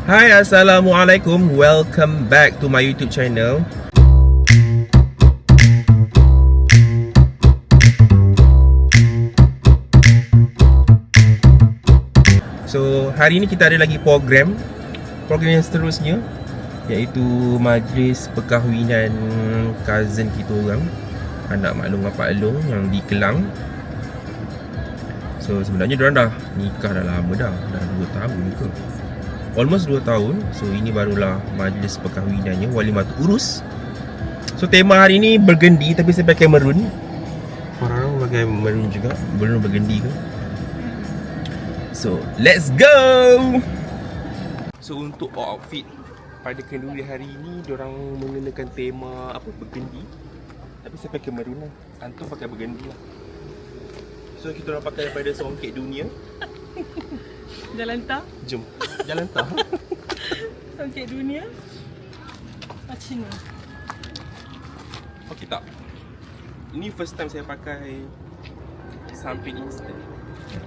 Hai, Assalamualaikum. Welcome back to my YouTube channel. So, hari ni kita ada lagi program yang seterusnya, iaitu majlis perkahwinan cousin kita orang, anak Mak Long Pak Long yang di Kelang. So, sebenarnya diorang dah nikah dah lama dah 2 tahun ke, almost 2 tahun. So ini barulah majlis perkahwinannya, walimatul urus. So tema hari ni bergendi, tapi saya pakai maroon. Farah pakai maroon juga, belum bergendi ke. So let's go. So untuk outfit pada kenduri hari ni, diorang mengenakan tema apa, bergendi, tapi saya pakai maroon lah. Antum pakai bergendi lah. So kita orang pakai daripada songket dunia. Jalan tak? Jom jalan tak. Songket dunia macam ni. Okey tak, ini first time saya pakai samping instant.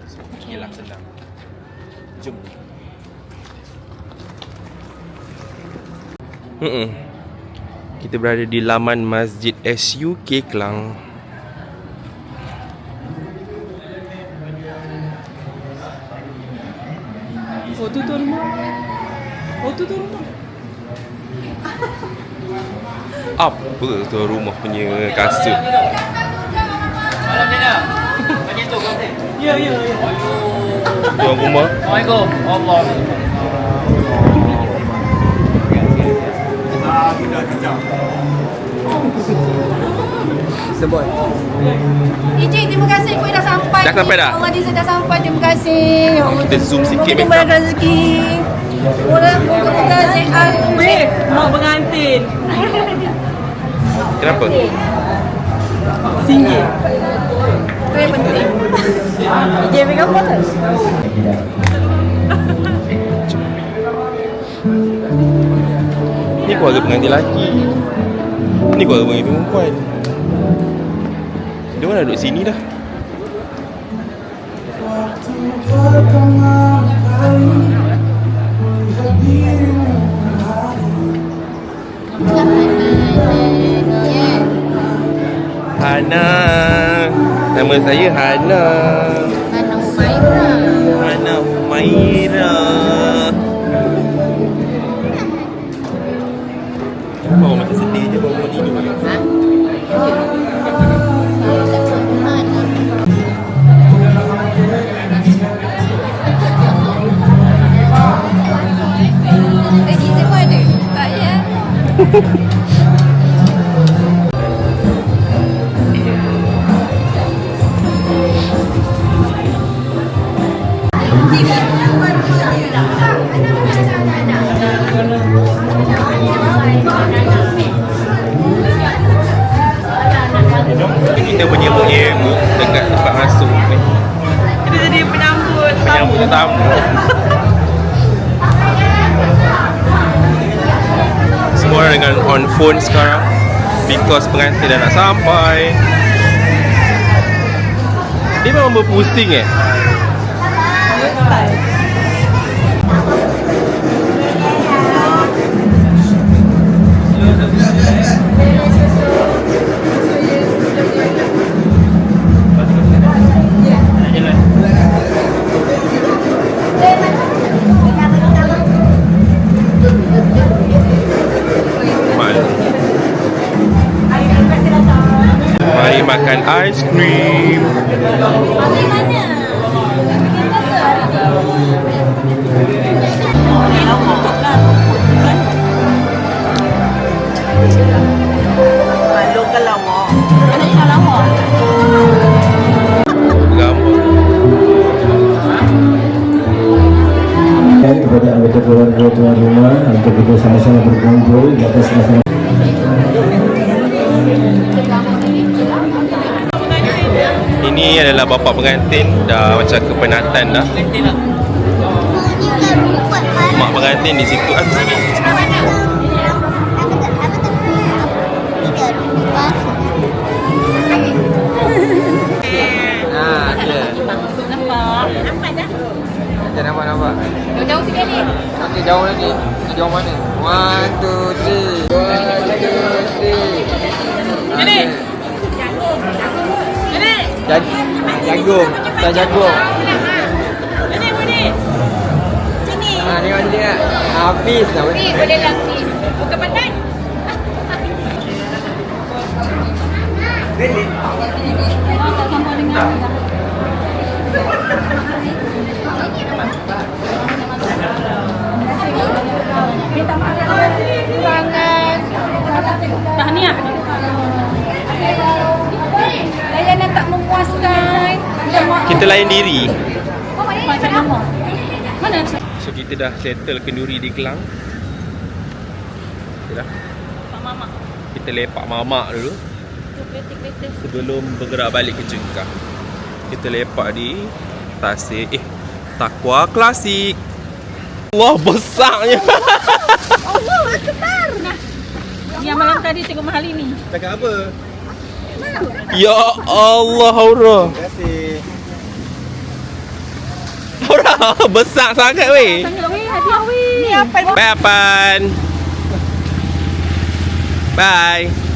So okey lah, senang. Jom. Kita berada di laman Masjid SUK Kelang. Oh tu rumah. Oh tu rumah. Apa tu rumah punya kasut? Malam ni dah. Bagi tu konten. Ya. Tuan rumah. Assalamualaikum. Allah. Sebut. Encik, terima kasih kuih dah sampai. Dah sampai dah? Allah dessert dah sampai, terima kasih. Ya Allah. Kita zoom sikit, Kita Beta. berada rezeki. Moga-moga sihat. Weh, mak pengantin. Kenapa? Singgit. Itu yang penting. Encik ambil gambar tak? Ni keluarga pengantin lelaki, ni keluarga pengantin perempuan. Dia orang dah duduk sini dah. Hana. Nama saya Hana. Hana Humaira. Hana Humaira. Kenapa orang macam sedih je baru ni dulu? Dessert pun ada? Tak ya? Kita menyemuk-nyemuk dekat tempat masuk ni. Kita jadi penyambut Menyambut tetamu. Semua orang dengan on phone sekarang, because pengantin dah nak sampai. Dia memang berpusing Mari makan ais krim. Malung ke lawak. Gambar. Kepada anggota keluarga tuan rumah untuk kita sama-sama berkumpul di atas sama-sama. Ini adalah bapa pengantin, dah macam kepenatan dah. Mak pengantin di situ kan. Nampak dah. Nampak dah. Nampak. nampak. Jauh sikit ni. Okey, jauh lagi. Jauh mana? 1, 2, 3. 1, 2, 3. Ini. Ini. Jagung. Tak jagung. Ini Budi. Sini. Tengok sini tak? Habis dah. Ni boleh lapis. Bukan pandai. Tahniah. Layanan tak memuaskan. Kita layan diri. Macam nama. Mana? So kita dah settle kenduri di Kelang. Kita dah. Pak Mama. Kita lepak mamak dulu sebelum bergerak balik ke Cengkah. Kita lepak di Tasik. Takwa Klasik. Allah besarnya. Allah Akbar. Yang malam tadi tengok mahal ini. Cakap apa? Ya Allah, Aura. Terima kasih. Aura besar sangat weh. Tanya weh, hadiah weh. Ni apa? Bye Apan. Bye.